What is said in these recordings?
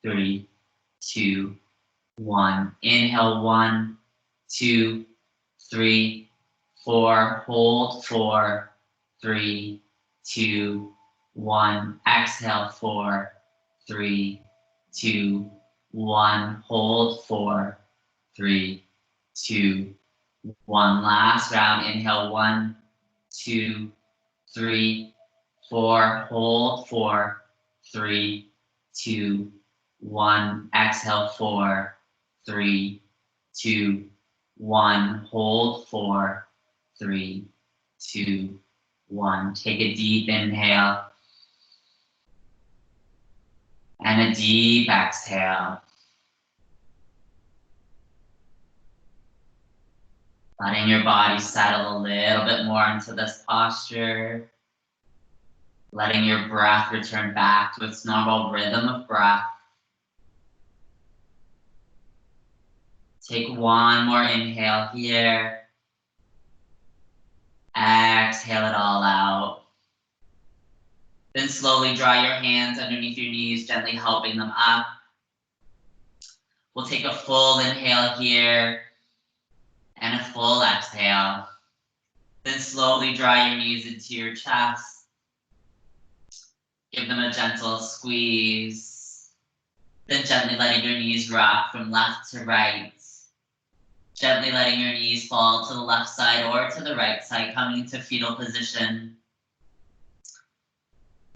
3, 2, 1. Inhale, 1, 2, 3, 4. Hold, 4, 3, 2, 1. Exhale, 4, 3, 2, 1. Hold, 4, 3, 2, 1. Last round. Inhale, 1, 2, 3, 4. Hold, 4, 3, 2, 1. Exhale, 4, 3, 2, 1. Hold, 4, 3, 2, 1. Take a deep inhale and a deep exhale. Letting your body settle a little bit more into this posture. Letting your breath return back to its normal rhythm of breath. Take one more inhale here. Exhale it all out. Then slowly draw your hands underneath your knees, gently helping them up. We'll take a full inhale here and a full exhale. Then slowly draw your knees into your chest. Give them a gentle squeeze. Then gently letting your knees rock from left to right. Gently letting your knees fall to the left side or to the right side, coming into fetal position.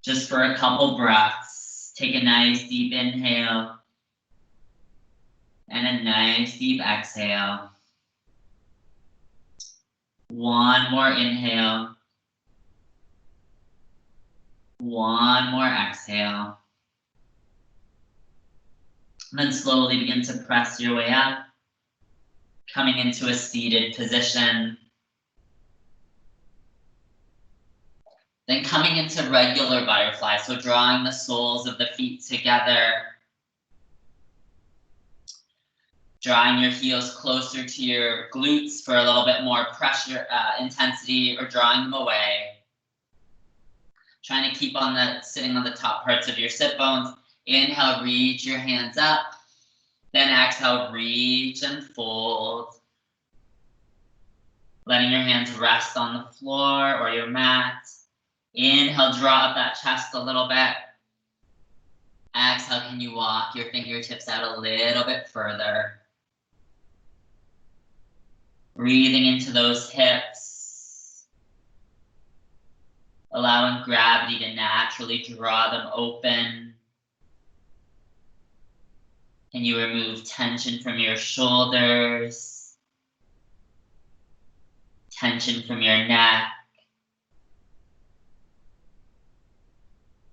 Just for a couple breaths, take a nice deep inhale and a nice deep exhale. One more inhale. One more exhale. And then slowly begin to press your way up, coming into a seated position. Then coming into regular butterfly, so drawing the soles of the feet together. Drawing your heels closer to your glutes for a little bit more pressure, intensity, or drawing them away. Trying to keep on sitting on the top parts of your sit bones. Inhale, reach your hands up. Then exhale, reach and fold. Letting your hands rest on the floor or your mat. Inhale, draw up that chest a little bit. Exhale, can you walk your fingertips out a little bit further? Breathing into those hips. Allowing gravity to naturally draw them open. Can you remove tension from your shoulders? Tension from your neck?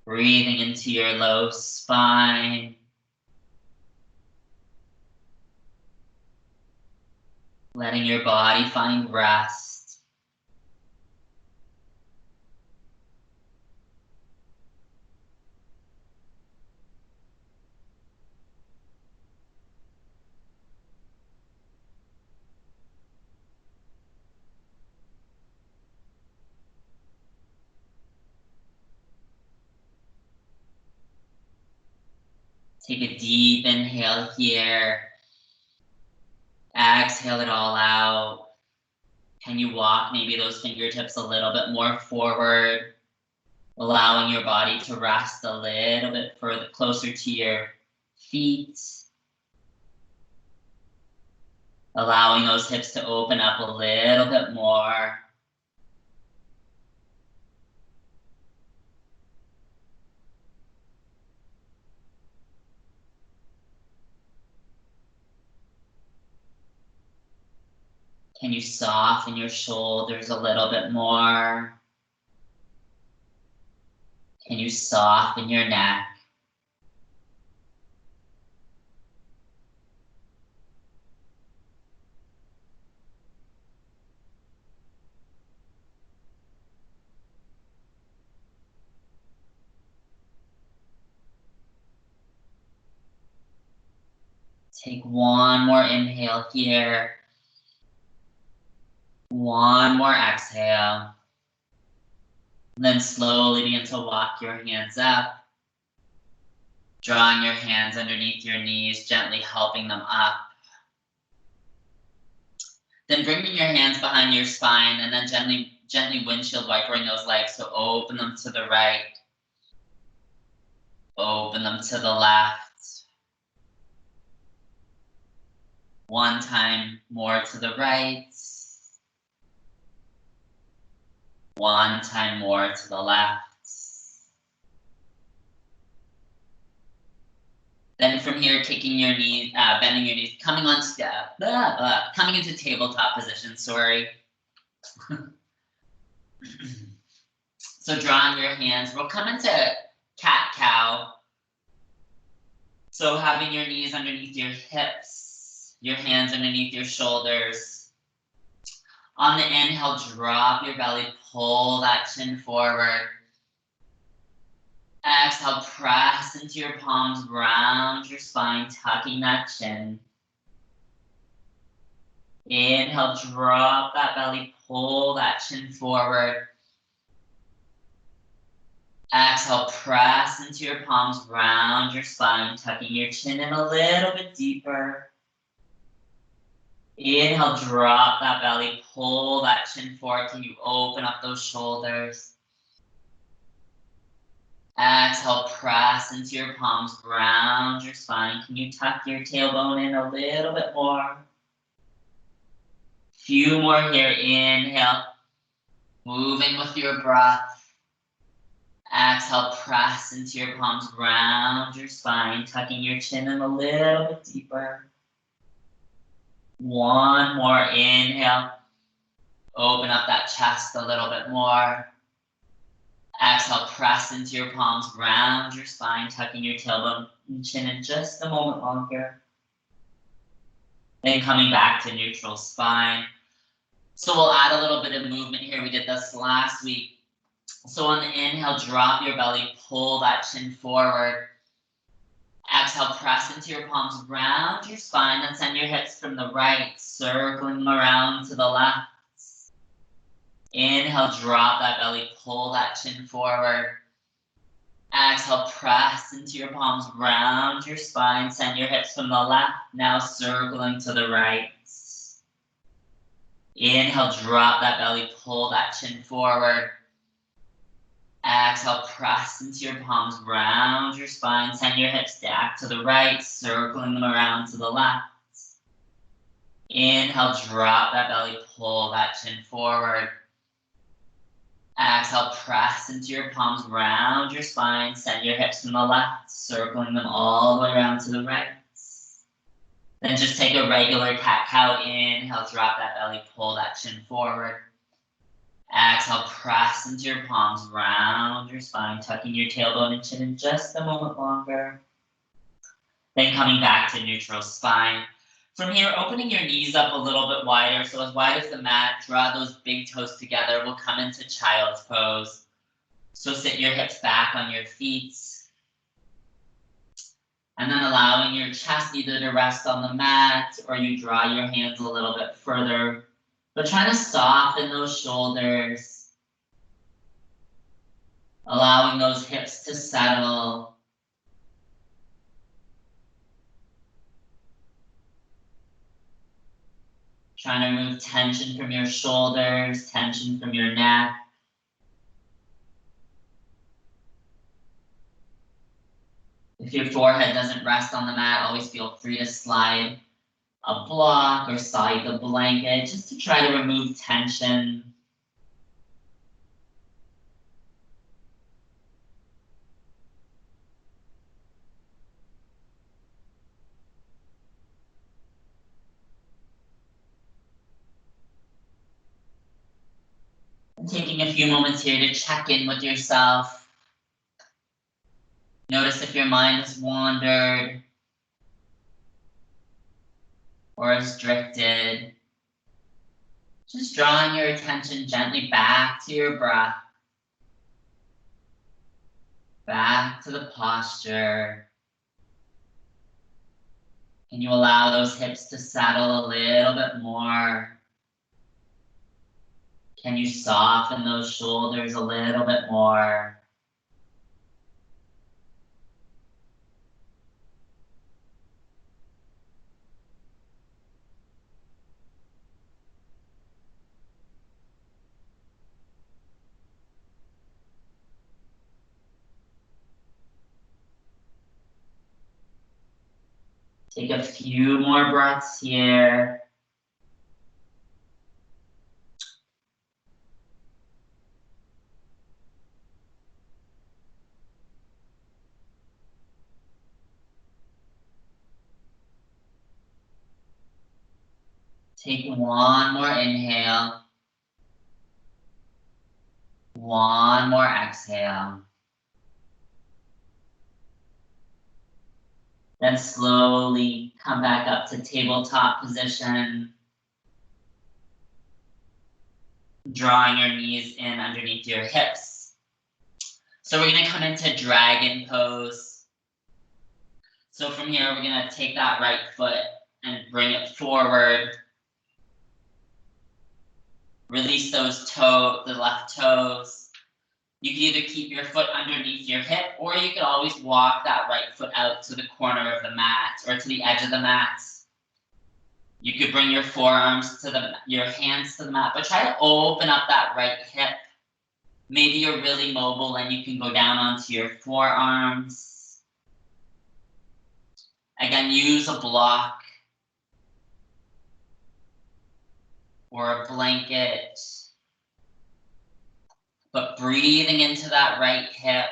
Breathing into your low spine. Letting your body find rest. Take a deep inhale here. Exhale it all out. Can you walk maybe those fingertips a little bit more forward, allowing your body to rest a little bit further, closer to your feet. Allowing those hips to open up a little bit more. Can you soften your shoulders a little bit more? Can you soften your neck? Take one more inhale here. One more exhale. And then slowly begin to walk your hands up. Drawing your hands underneath your knees, gently helping them up. Then bringing your hands behind your spine and then gently windshield wipering those legs. So open them to the right. Open them to the left. One time more to the right. One time more to the left. Then from here, taking your knees, bending your knees, coming into tabletop position, sorry. So drawing your hands, we'll come into cat-cow. So having your knees underneath your hips, your hands underneath your shoulders. On the inhale, drop your belly, pull that chin forward. Exhale, press into your palms, round your spine, tucking that chin. Inhale, drop that belly, pull that chin forward. Exhale, press into your palms, round your spine, tucking your chin in a little bit deeper. Inhale, drop that belly, pull that chin forward till you open up those shoulders. Exhale, press into your palms, round your spine. Can you tuck your tailbone in a little bit more? Few more here, inhale. Moving with your breath. Exhale, press into your palms, round your spine, tucking your chin in a little bit deeper. One more inhale. Open up that chest a little bit more. Exhale, press into your palms, round your spine, tucking your tailbone and chin in just a moment longer. Then coming back to neutral spine. So we'll add a little bit of movement here. We did this last week. So on the inhale, drop your belly, pull that chin forward. Exhale, press into your palms, round your spine, then send your hips from the right, circling around to the left. Inhale, drop that belly, pull that chin forward. Exhale, press into your palms, round your spine, send your hips from the left, now circling to the right. Inhale, drop that belly, pull that chin forward. Exhale, press into your palms, round your spine, send your hips back to the right, circling them around to the left. Inhale, drop that belly, pull that chin forward. Exhale, press into your palms, round your spine, send your hips from the left, circling them all the way around to the right. Then just take a regular cat-cow, inhale, drop that belly, pull that chin forward. Exhale, press into your palms, round your spine, tucking your tailbone and chin in just a moment longer. Then coming back to neutral spine. From here, opening your knees up a little bit wider, so as wide as the mat, draw those big toes together. We'll come into child's pose. So sit your hips back on your feet. And then allowing your chest either to rest on the mat or you draw your hands a little bit further. But trying to soften those shoulders. Allowing those hips to settle. Trying to remove tension from your shoulders, tension from your neck. If your forehead doesn't rest on the mat, always feel free to slide a block or slide the blanket just to try to remove tension. And taking a few moments here to check in with yourself. Notice if your mind has wandered or has drifted. Just drawing your attention gently back to your breath, back to the posture. Can you allow those hips to settle a little bit more? Can you soften those shoulders a little bit more? Take a few more breaths here. Take one more inhale. One more exhale. Then slowly come back up to tabletop position. Drawing your knees in underneath your hips. So we're going to come into dragon pose. So from here, we're going to take that right foot and bring it forward. Release those toes, the left toes. You can either keep your foot underneath your hip, or you could always walk that right foot out to the corner of the mat or to the edge of the mat. You could bring your forearms to your hands to the mat, but try to open up that right hip. Maybe you're really mobile and you can go down onto your forearms. Again, use a block or a blanket. But breathing into that right hip.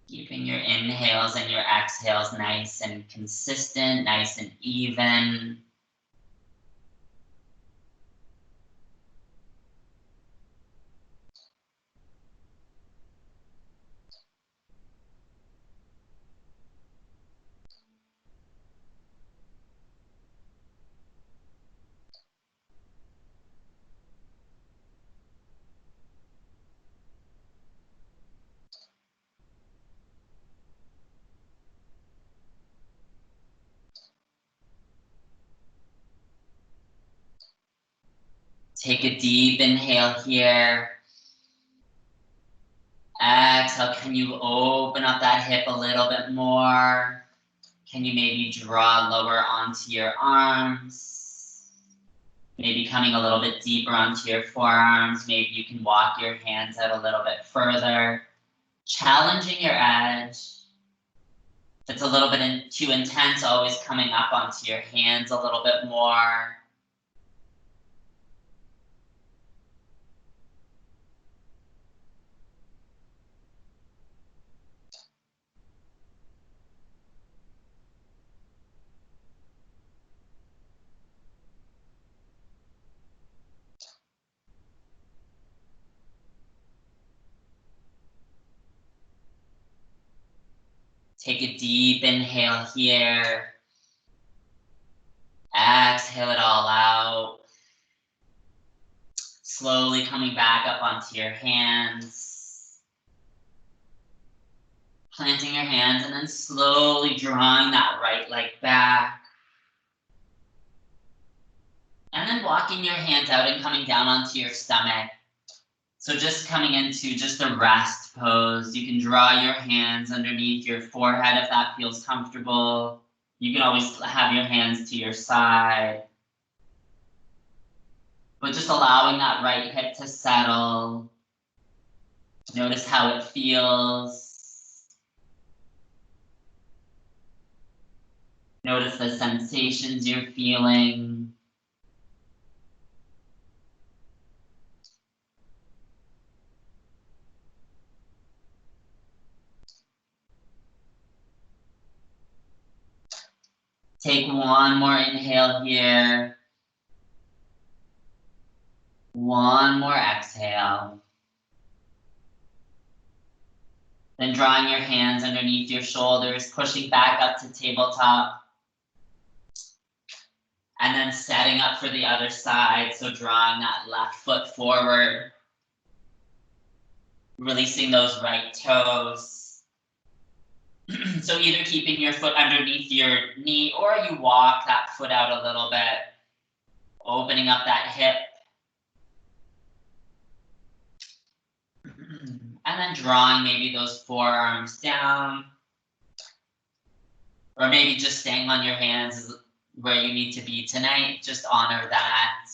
Keeping your inhales and your exhales nice and consistent, nice and even. Take a deep inhale here. Exhale, can you open up that hip a little bit more? Can you maybe draw lower onto your arms? Maybe coming a little bit deeper onto your forearms. Maybe you can walk your hands out a little bit further. Challenging your edge. If it's a little bit too intense, always coming up onto your hands a little bit more. Take a deep inhale here. Exhale it all out. Slowly coming back up onto your hands. Planting your hands and then slowly drawing that right leg back. And then walking your hands out and coming down onto your stomach. So just coming into just a rest pose. You can draw your hands underneath your forehead if that feels comfortable. You can always have your hands to your side. But just allowing that right hip to settle. Notice how it feels. Notice the sensations you're feeling. Take one more inhale here. One more exhale. Then drawing your hands underneath your shoulders, pushing back up to tabletop. And then setting up for the other side, so drawing that left foot forward. Releasing those right toes. So either keeping your foot underneath your knee or you walk that foot out a little bit, opening up that hip. And then drawing maybe those forearms down. Or maybe just staying on your hands is where you need to be tonight. Just honor that.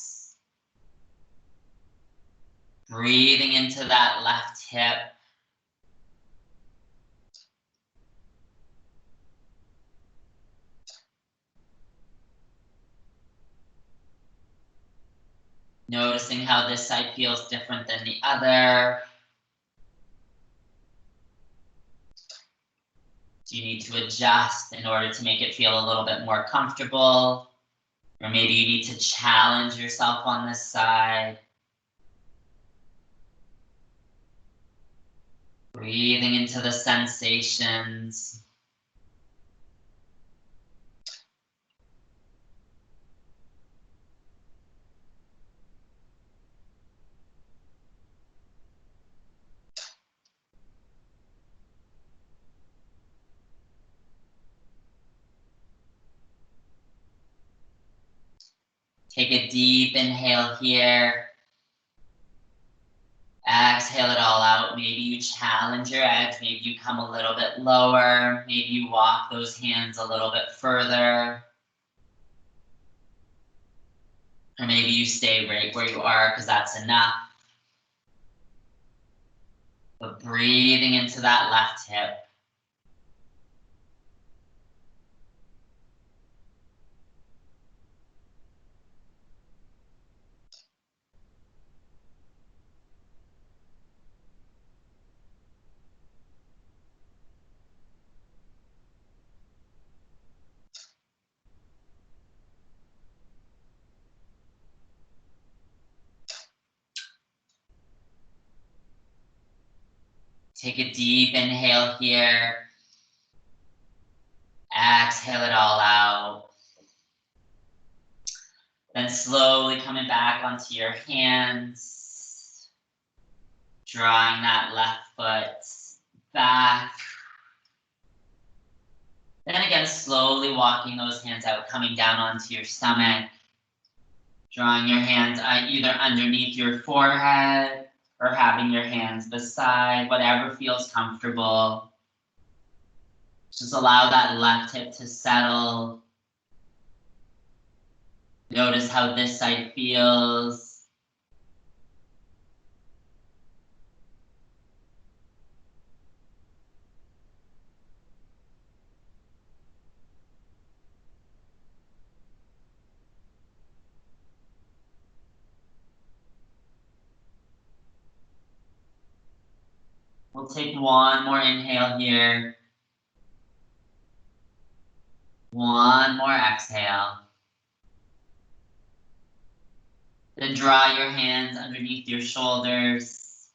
Breathing into that left hip. Noticing how this side feels different than the other. Do you need to adjust in order to make it feel a little bit more comfortable? Or maybe you need to challenge yourself on this side. Breathing into the sensations. Take a deep inhale here. Exhale it all out. Maybe you challenge your edge. Maybe you come a little bit lower. Maybe you walk those hands a little bit further. Or maybe you stay right where you are because that's enough. But breathing into that left hip. Take a deep inhale here. Exhale it all out. Then slowly coming back onto your hands. Drawing that left foot back. Then again, slowly walking those hands out, coming down onto your stomach. Drawing your hands either underneath your forehead or having your hands beside, whatever feels comfortable. Just allow that left hip to settle. Notice how this side feels. We'll take one more inhale here. One more exhale. Then draw your hands underneath your shoulders.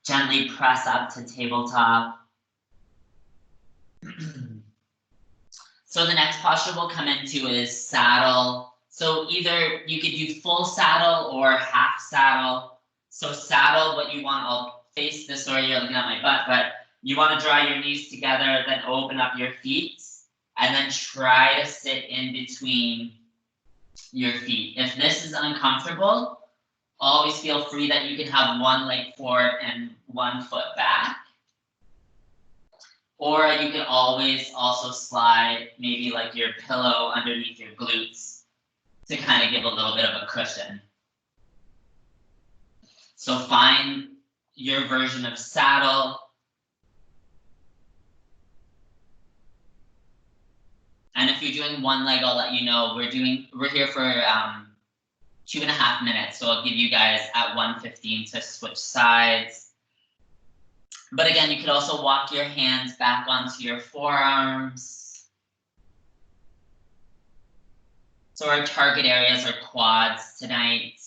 Gently press up to tabletop. So the next posture we'll come into is saddle. So either you could use full saddle or half saddle. So saddle, what you want, I'll face this way, you're looking at my butt, but you want to draw your knees together, then open up your feet, and then try to sit in between your feet. If this is uncomfortable, always feel free that you can have one leg forward and one foot back. Or you can always also slide maybe like your pillow underneath your glutes to kind of give a little bit of a cushion. So find your version of saddle. And if you're doing one leg, I'll let you know. We're here for 2.5 minutes. So I'll give you guys at 1:15 to switch sides. But again, you could also walk your hands back onto your forearms. So our target areas are quads tonight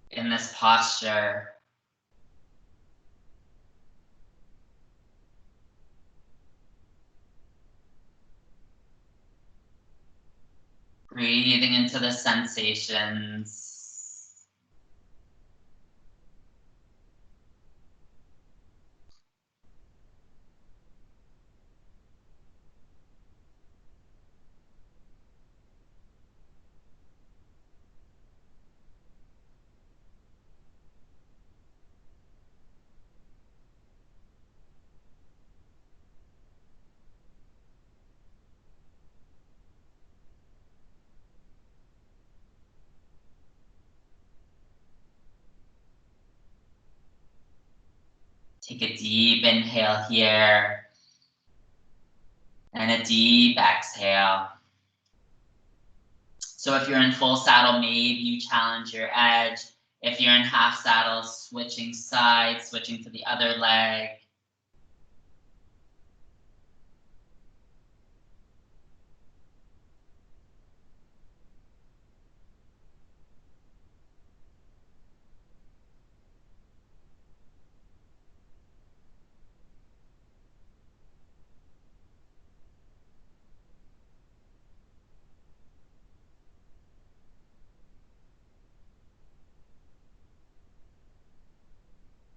in this posture. Breathing into the sensations. Take a deep inhale here and a deep exhale. So if you're in full saddle, maybe you challenge your edge. If you're in half saddle, switching sides, switching to the other leg.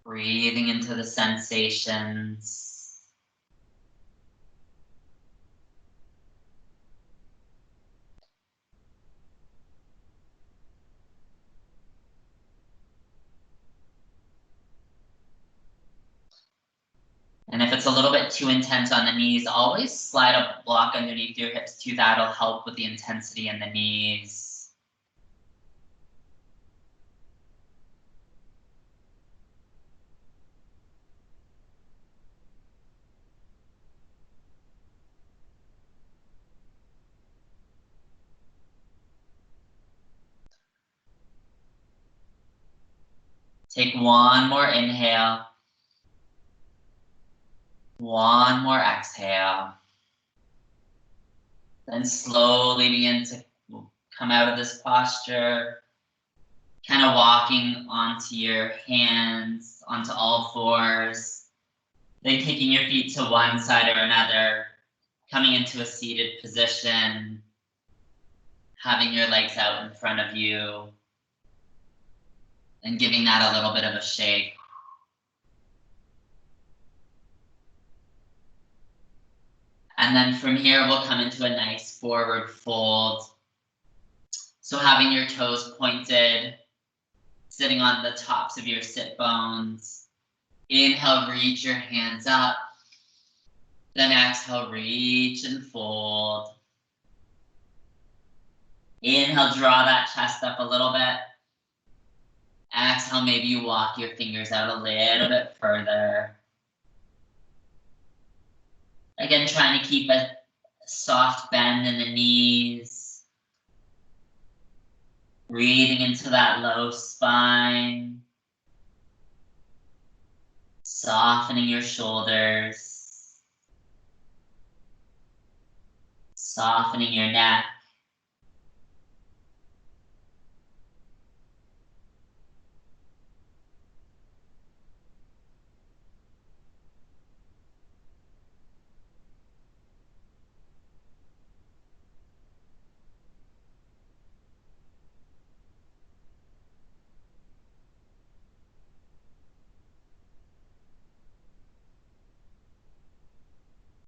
Breathing into the sensations. And if it's a little bit too intense on the knees, always slide a block underneath your hips too. That'll help with the intensity in the knees. Take one more inhale. One more exhale. Then slowly begin to come out of this posture. Kind of walking onto your hands, onto all fours. Then kicking your feet to one side or another. Coming into a seated position. Having your legs out in front of you. And giving that a little bit of a shake. And then from here, we'll come into a nice forward fold. So having your toes pointed, sitting on the tops of your sit bones. Inhale, reach your hands up. Then exhale, reach and fold. Inhale, draw that chest up a little bit. Exhale, maybe you walk your fingers out a little bit further. Again, trying to keep a soft bend in the knees. Breathing into that low spine. Softening your shoulders. Softening your neck.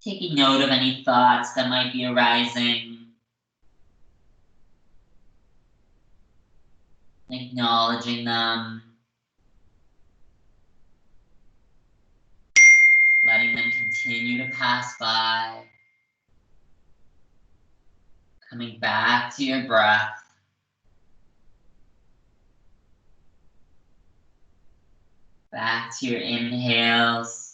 Taking note of any thoughts that might be arising. Acknowledging them. Letting them continue to pass by. Coming back to your breath. Back to your inhales.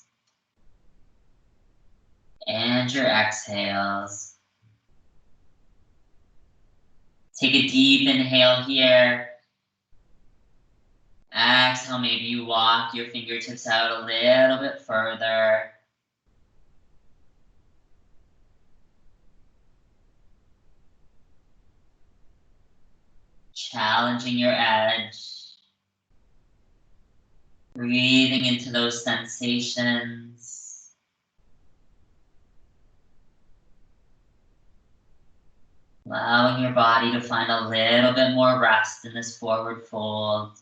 And your exhales. Take a deep inhale here. Exhale, maybe you walk your fingertips out a little bit further. Challenging your edge. Breathing into those sensations. Allowing your body to find a little bit more rest in this forward fold.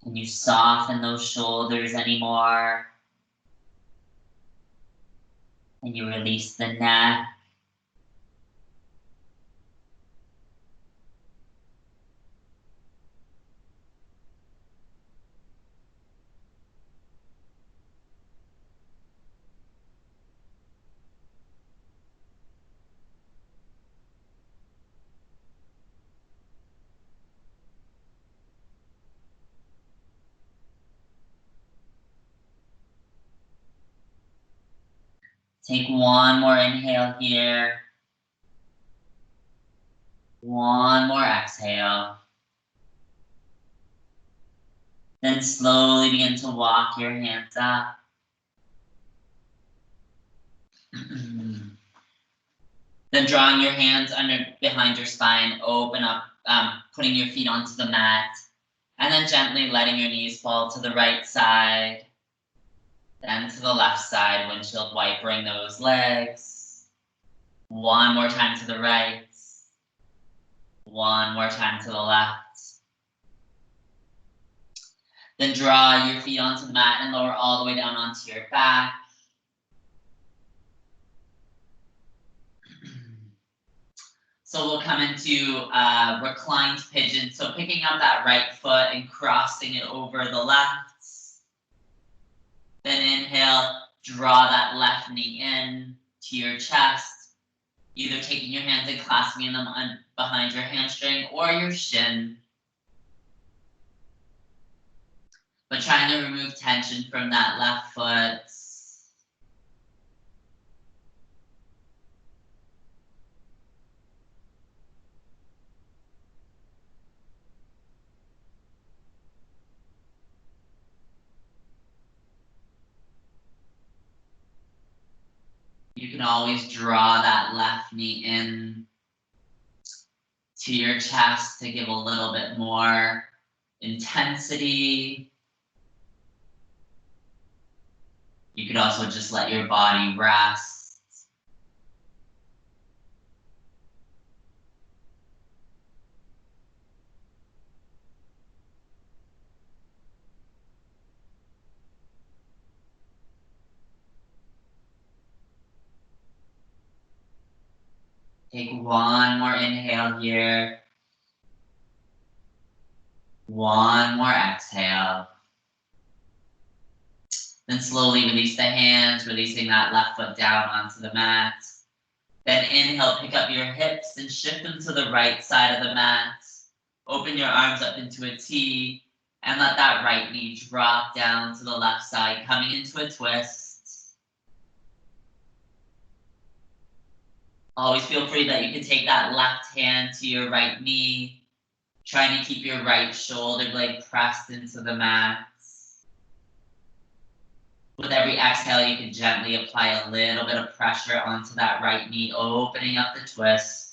Can you soften those shoulders anymore? And you release the neck. Take one more inhale here. One more exhale. Then slowly begin to walk your hands up. Then drawing your hands behind your spine, open up, putting your feet onto the mat. And then gently letting your knees fall to the right side. Then to the left side, windshield wipering those legs. One more time to the right. One more time to the left. Then draw your feet onto the mat and lower all the way down onto your back. So we'll come into reclined pigeon. So picking up that right foot and crossing it over the left. Then inhale, draw that left knee in to your chest. Either taking your hands and clasping them behind your hamstring or your shin. But trying to remove tension from that left foot. You can always draw that left knee in to your chest to give a little bit more intensity. You could also just let your body rest. Take one more inhale here. One more exhale. Then slowly release the hands, releasing that left foot down onto the mat. Then inhale, pick up your hips and shift them to the right side of the mat. Open your arms up into a T and let that right knee drop down to the left side, coming into a twist. Always feel free that you can take that left hand to your right knee, trying to keep your right shoulder blade pressed into the mat. With every exhale, you can gently apply a little bit of pressure onto that right knee, opening up the twist.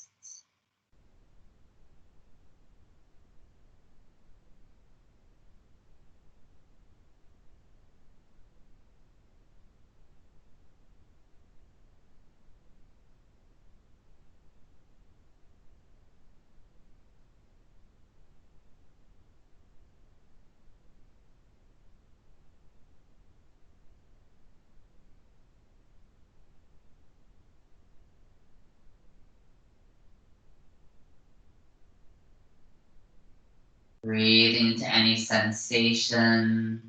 Breathing into any sensations.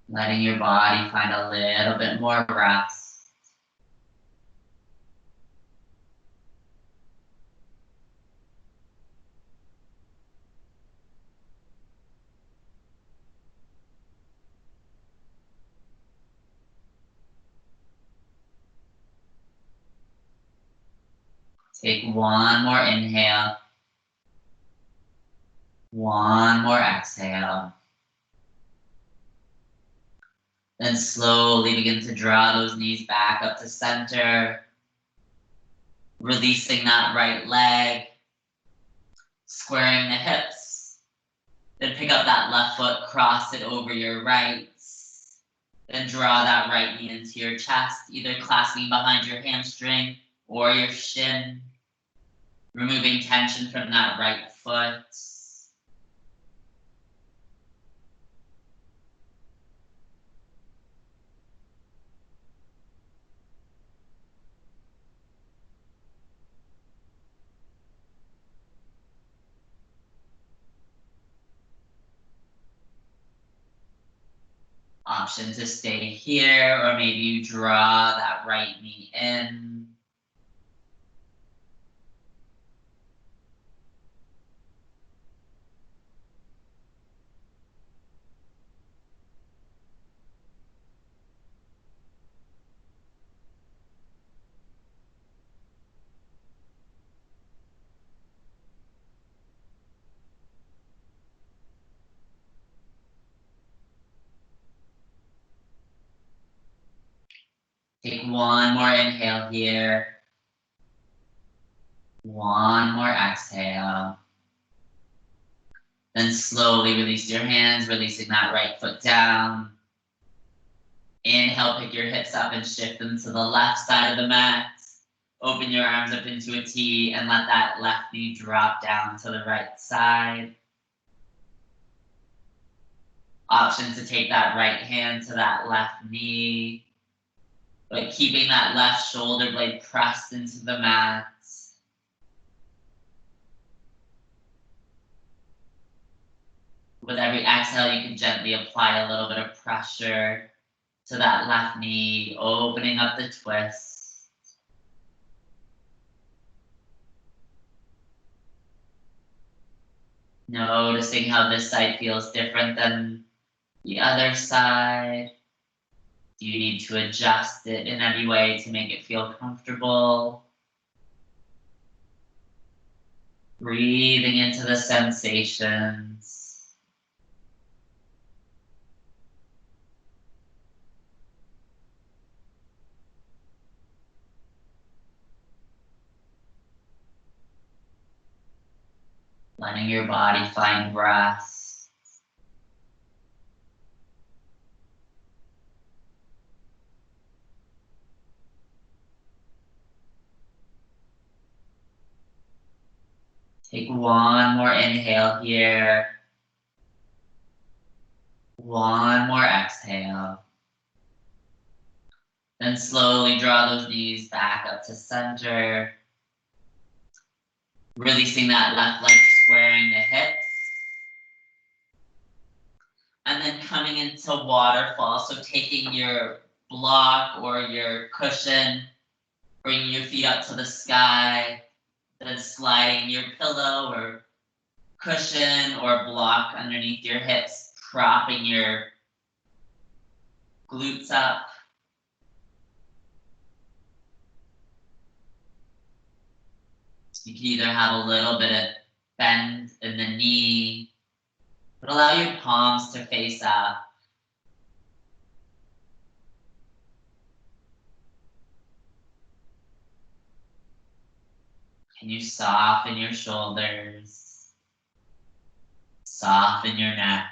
Letting your body find a little bit more rest. Take one more inhale. One more exhale. Then slowly begin to draw those knees back up to center. Releasing that right leg. Squaring the hips. Then pick up that left foot, cross it over your right. Then draw that right knee into your chest, either clasping behind your hamstring or your shin. Removing tension from that right foot. Option to stay here, or maybe you draw that right knee in. Take one more inhale here. One more exhale. Then slowly release your hands, releasing that right foot down. Inhale, pick your hips up and shift them to the left side of the mat. Open your arms up into a T and let that left knee drop down to the right side. Option to take that right hand to that left knee, but keeping that left shoulder blade pressed into the mat. With every exhale, you can gently apply a little bit of pressure to that left knee, opening up the twist. Noticing how this side feels different than the other side. Do you need to adjust it in any way to make it feel comfortable? Breathing into the sensations. Letting your body find rest. Take one more inhale here. One more exhale. Then slowly draw those knees back up to center. Releasing that left leg, squaring the hips. And then coming into waterfall. So taking your block or your cushion, bringing your feet up to the sky, then sliding your pillow or cushion or block underneath your hips, propping your glutes up. You can either have a little bit of bend in the knee, but allow your palms to face up. Can you soften your shoulders? Soften your neck.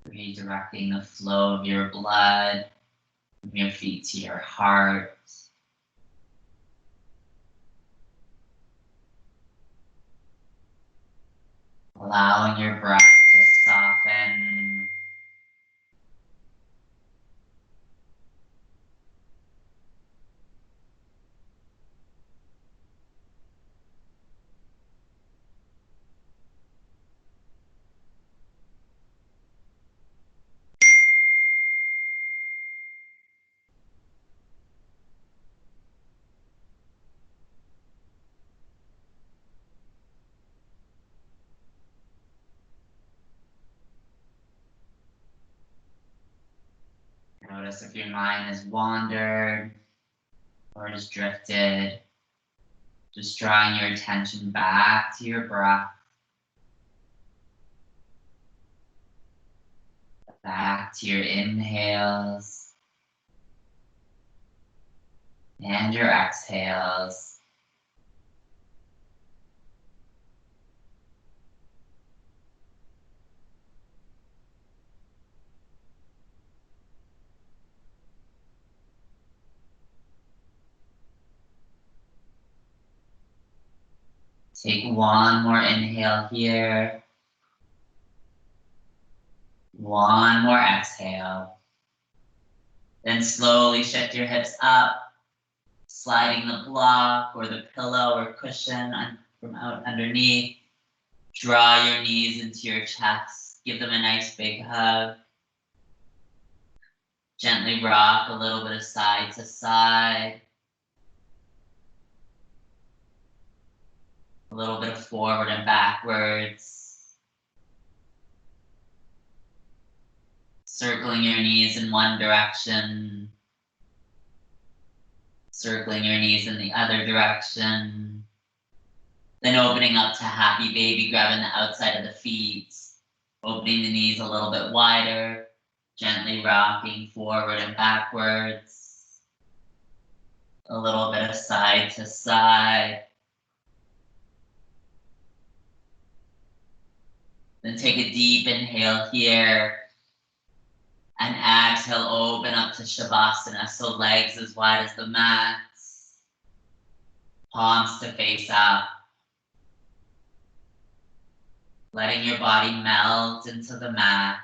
Redirecting the flow of your blood from your feet to your heart. Allowing your breath to soften. Notice if your mind has wandered or has drifted. Just drawing your attention back to your breath. Back to your inhales and your exhales. Take one more inhale here. One more exhale. Then slowly shift your hips up, sliding the block or the pillow or cushion from out underneath. Draw your knees into your chest. Give them a nice big hug. Gently Gently rock a little bit of side to side. A little bit of forward and backwards. Circling your knees in one direction. Circling your knees in the other direction. Then opening up to happy baby, grabbing the outside of the feet. Opening the knees a little bit wider. Gently rocking forward and backwards. A little bit of side to side. Then take a deep inhale here. And exhale, open up to Savasana. So legs as wide as the mat. Palms to face up. Letting your body melt into the mat.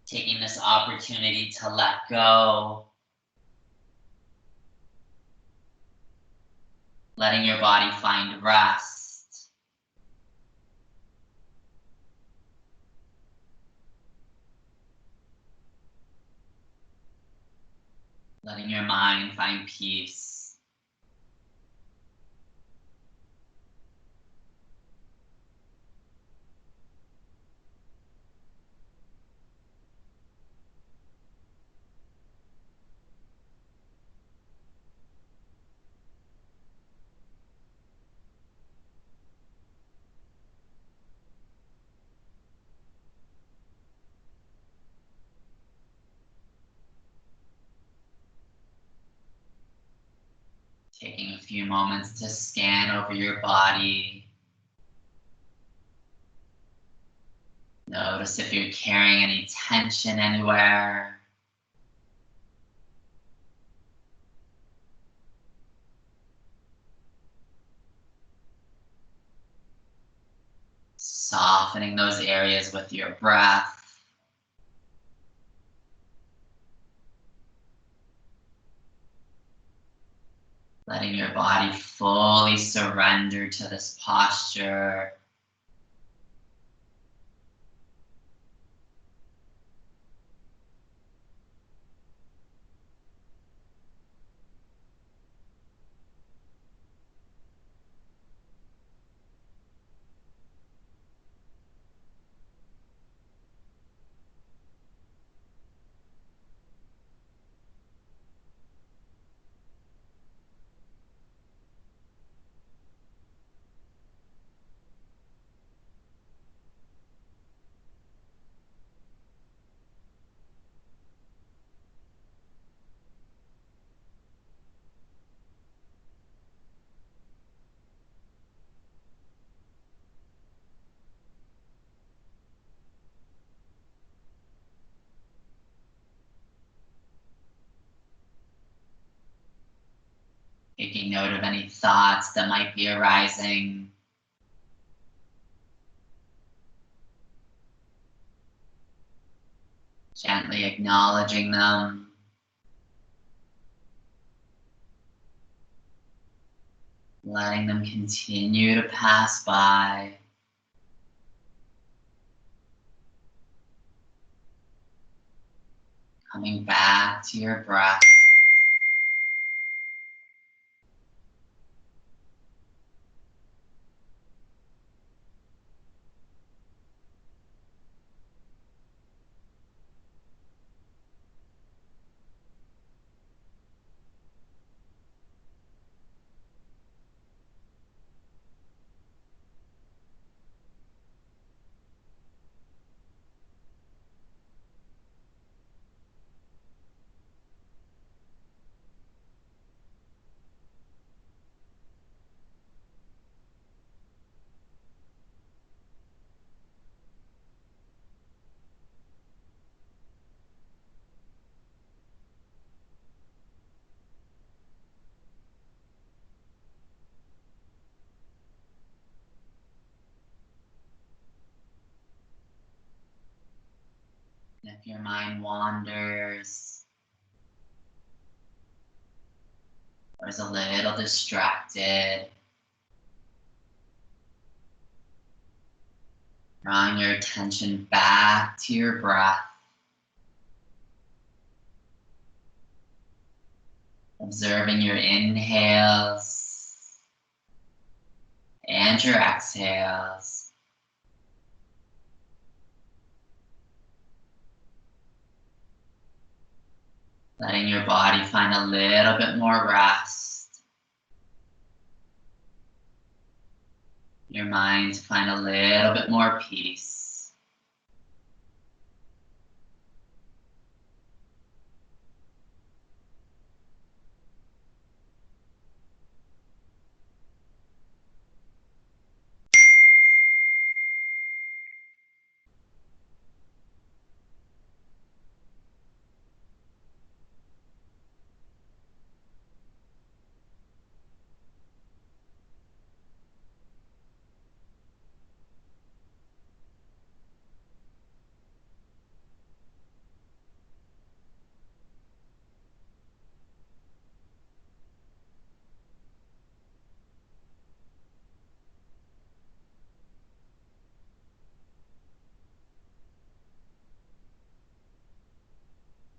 Taking this opportunity to let go. Letting your body find rest. Letting your mind find peace. Taking a few moments to scan over your body. Notice if you're carrying any tension anywhere. Softening those areas with your breath. Letting your body fully surrender to this posture. Taking note of any thoughts that might be arising. Gently acknowledging them. Letting them continue to pass by. Coming back to your breath. And if your mind wanders or is a little distracted, Drawing your attention back to your breath. Observing your inhales and your exhales. Letting your body find a little bit more rest. Your mind find a little bit more peace.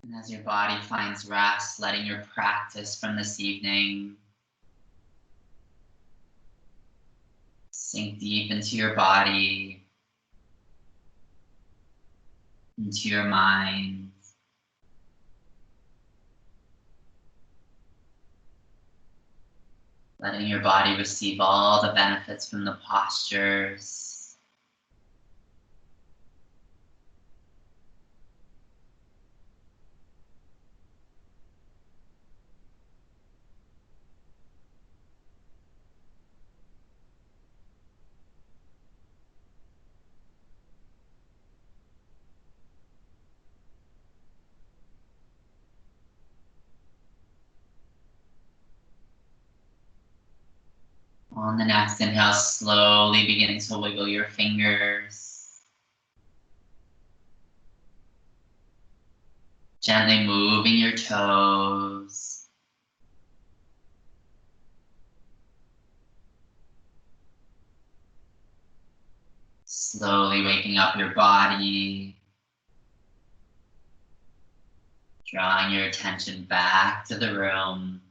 And as your body finds rest, letting your practice from this evening sink deep into your body, into your mind. Letting your body receive all the benefits from the postures. On the next inhale, slowly beginning to wiggle your fingers. Gently moving your toes. Slowly waking up your body. Drawing your attention back to the room.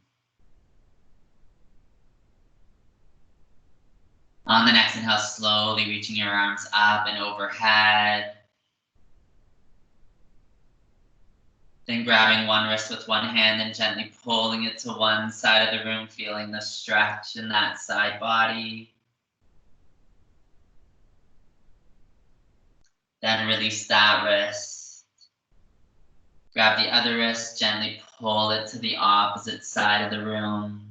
On the next inhale, slowly reaching your arms up and overhead. Then grabbing one wrist with one hand and gently pulling it to one side of the room, feeling the stretch in that side body. Then release that wrist. Grab the other wrist, gently pull it to the opposite side of the room.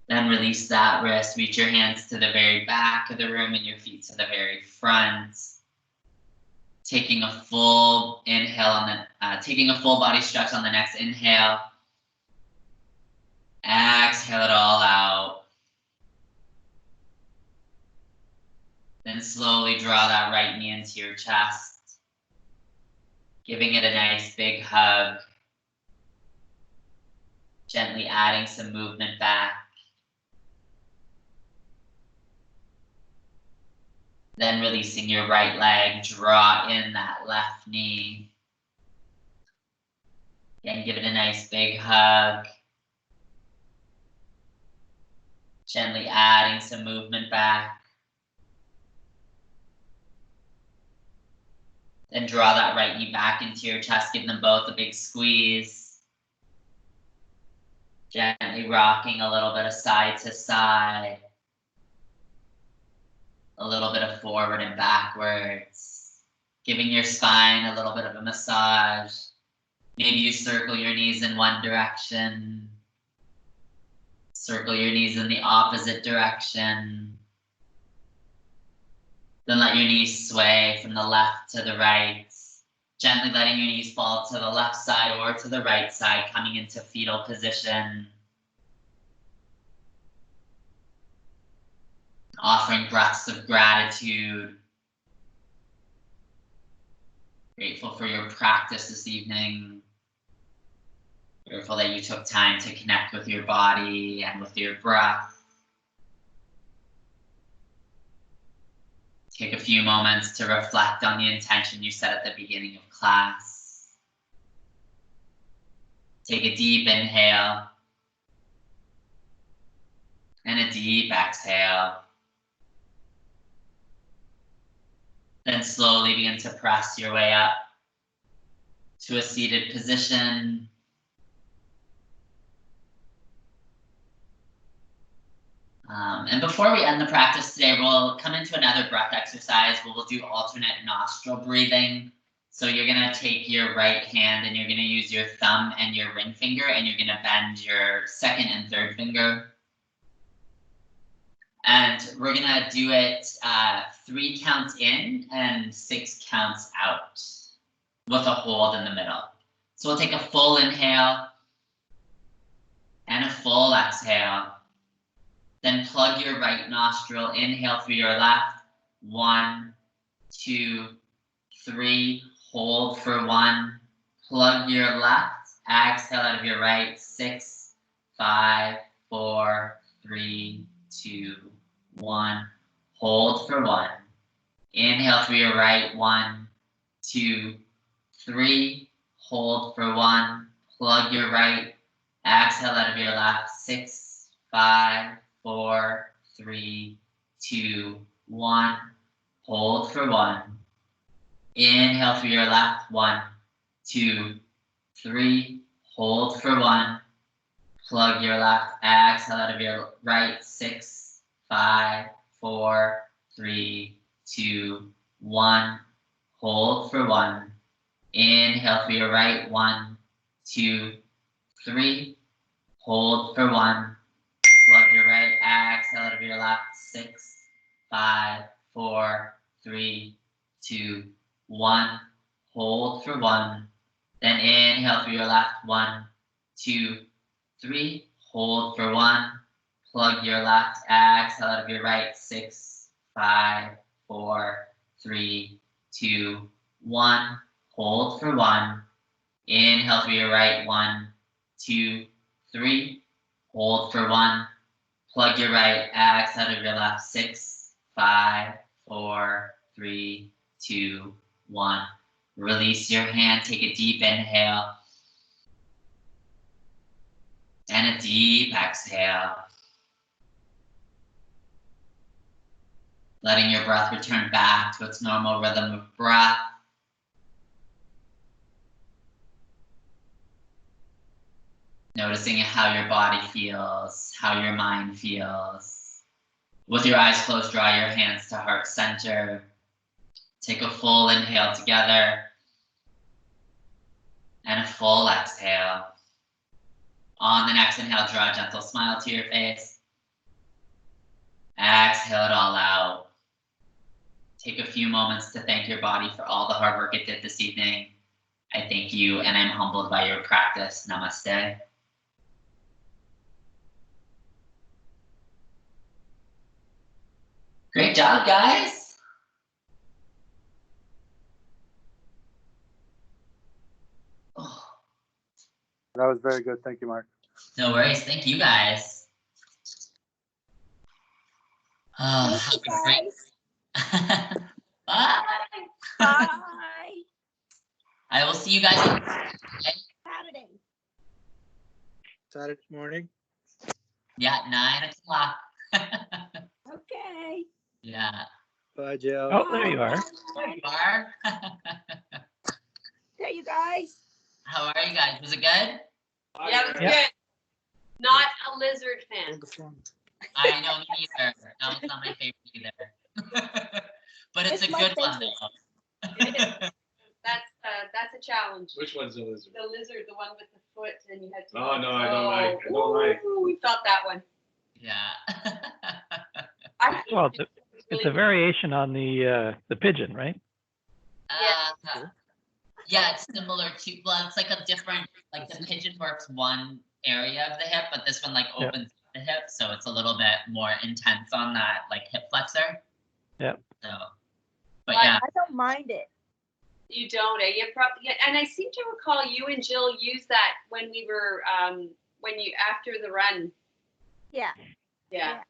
Then release that wrist, reach your hands to the very back of the room and your feet to the very front. Taking a full inhale on the, taking a full body stretch on the next inhale. Exhale it all out. Then slowly draw that right knee into your chest. Giving it a nice big hug. Gently adding some movement back. Then releasing your right leg, draw in that left knee. Again, give it a nice big hug. Gently adding some movement back. Then draw that right knee back into your chest, give them both a big squeeze. Gently rocking a little bit of side to side. A little bit of forward and backwards. Giving your spine a little bit of a massage. Maybe you circle your knees in one direction. Circle your knees in the opposite direction. Then let your knees sway from the left to the right. Gently letting your knees fall to the left side or to the right side, coming into fetal position. Offering breaths of gratitude. Grateful for your practice this evening. Grateful that you took time to connect with your body and with your breath. Take a few moments to reflect on the intention you set at the beginning of class. Take a deep inhale and a deep exhale. Then slowly begin to press your way up to a seated position. And before we end the practice today, we'll come into another breath exercise where we'll do alternate nostril breathing. So you're gonna take your right hand and you're gonna use your thumb and your ring finger, and you're gonna bend your second and third finger. And we're gonna do it 3 counts in and 6 counts out with a hold in the middle. So we'll take a full inhale and a full exhale. Then plug your right nostril, inhale through your left. 1, 2, 3, hold for 1. Plug your left, exhale out of your right. 6, 5, 4, 3, 2, 1. Hold for 1. Inhale through your right. 1, 2, 3. Hold for 1. Plug your right, exhale out of your left. 6, 5, 4, 3, 2, 1. Hold for 1. Inhale through your left. 1, 2, 3. Hold for 1. Plug your left, exhale out of your right. 6, 5, 4, 3, 2, 1. Hold for 1. Inhale through your right. 1, 2, 3. Hold for 1. Plug your right, exhale out of your left. 6, 5, 4, 3, 2, 1. Hold for 1. Then inhale through your left. 1, 2, 3. Hold for 1. Plug your left, exhale out of your right. 6, 5, 4, 3, 2, 1. Hold for 1. Inhale through your right. 1, 2, 3. Hold for 1. Plug your right, exhale out of your left. 6, 5, 4, 3, 2, 1. Release your hand. Take a deep inhale and a deep exhale. Letting your breath return back to its normal rhythm of breath. Noticing how your body feels, how your mind feels. With your eyes closed, draw your hands to heart center. Take a full inhale together and a full exhale. On the next inhale, draw a gentle smile to your face. Exhale it all out. Take a few moments to thank your body for all the hard work it did this evening. I thank you, and I'm humbled by your practice. Namaste. Great job, guys. Oh. That was very good. Thank you, Mark. No worries. Thank you, guys. Oh, Thank you, guys. Bye. Bye. I will see you guys on Saturday. Saturday morning. yeah, 9 o'clock. Okay. Yeah. Bye, Jill. Oh, there you are. There you are. There you guys. How are you guys? Was it good? Yeah, it was Yeah. good. Not a lizard fan. I know me either. That was not my favorite either. But it's It's a my good one favorite. though. That's a challenge. Which one's the lizard? The lizard, the one with the foot, and you had to. Oh, no, I don't like. I don't like. Ooh, we felt that one. Yeah. I Well, it's a variation on the pigeon, right? Yeah, it's similar to, well, it's like a different, like the pigeon works one area of the hip, but this one like Yep. opens the hip, so it's a little bit more intense on that like hip flexor. Yep. So, but Well, yeah, I don't mind it. You don't, eh? You probably, yeah, and I seem to recall you and Jill used that when we were, when you after the run. Yeah. Yeah.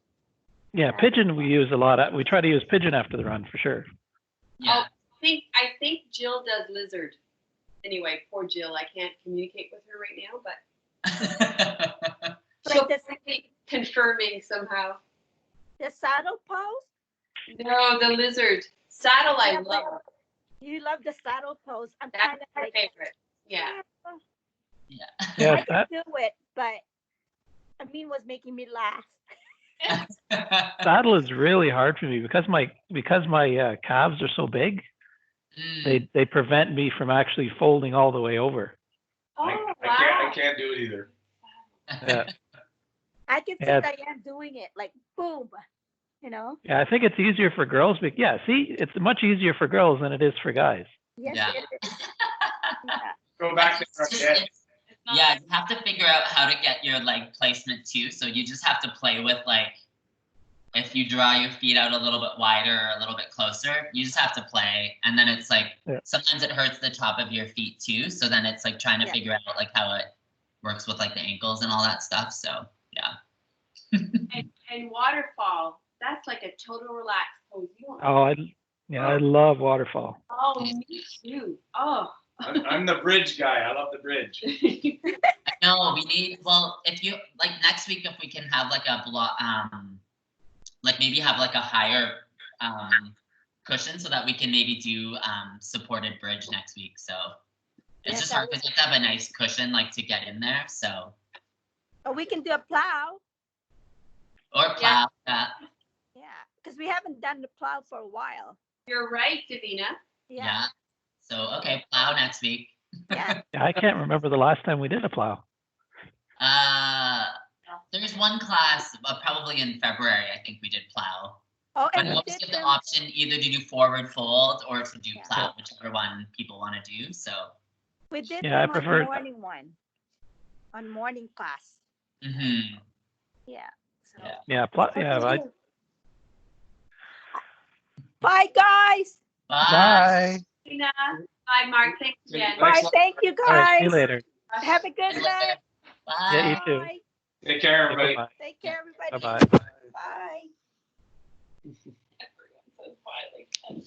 Yeah, pigeon we use a lot. We try to use pigeon after the run for sure. Yeah. I think Jill does lizard. Anyway, poor Jill. I can't communicate with her right now, but she'll Like be confirming somehow. the saddle pose? No, the lizard. Saddle I Yeah, love. You love the saddle pose. I'm That's kind of my like, favorite. Yeah. Yeah. Yeah, I can do it, but Amin was making me laugh. saddle is really hard for me because my calves are so big. They prevent me from actually folding all the way over. Oh, I wow. can't do it either. Yeah. I can see Yeah. Diane doing it, like boom, you know? Yeah, I think it's easier for girls. But yeah, see, it's much easier for girls than it is for guys. Yes, Yeah. it is. Yeah. Go back to our dad. Yeah, you have to figure out how to get your leg placement too. So you just have to play with like, if you draw your feet out a little bit wider or a little bit closer, you just have to play. And then it's like, sometimes it hurts the top of your feet too. So then it's like trying to figure out like how it works with like the ankles and all that stuff. So yeah. And waterfall. That's like a total relaxed pose. You won't- Oh, I love waterfall. Oh, me too. Oh. I'm the bridge guy. I love the bridge. No, we need, well, if you, like next week, if we can have like a block, like maybe have like a higher cushion so that we can maybe do supported bridge next week. So it's Yes, just that hard because you have to have a nice cushion like to get in there. So, Or we can do a plow. or plow. Yeah. Yeah, because we haven't done the plow for a while. You're right, Davina. Yeah. So, okay, plow next week. Yeah. Yeah, I can't remember the last time we did a plow. There's one class, probably in February, I think we did plow. Oh, But and we we always did give the them. option either to do forward fold or to do Yeah. plow, whichever one people want to do. So, We did Yeah, I them on prefer- the morning one. On morning class. mhm. Yeah. So. Yeah. Yeah, Bye, guys. bye. Davina. Bye, Mark. Thanks again. Thanks. Bye. Thank you, All right, see you guys. later. Have a good night. Bye. Yeah, you too. Bye. Take care, everybody. Bye Take care, everybody. bye. Bye. Everyone's so quiet, like,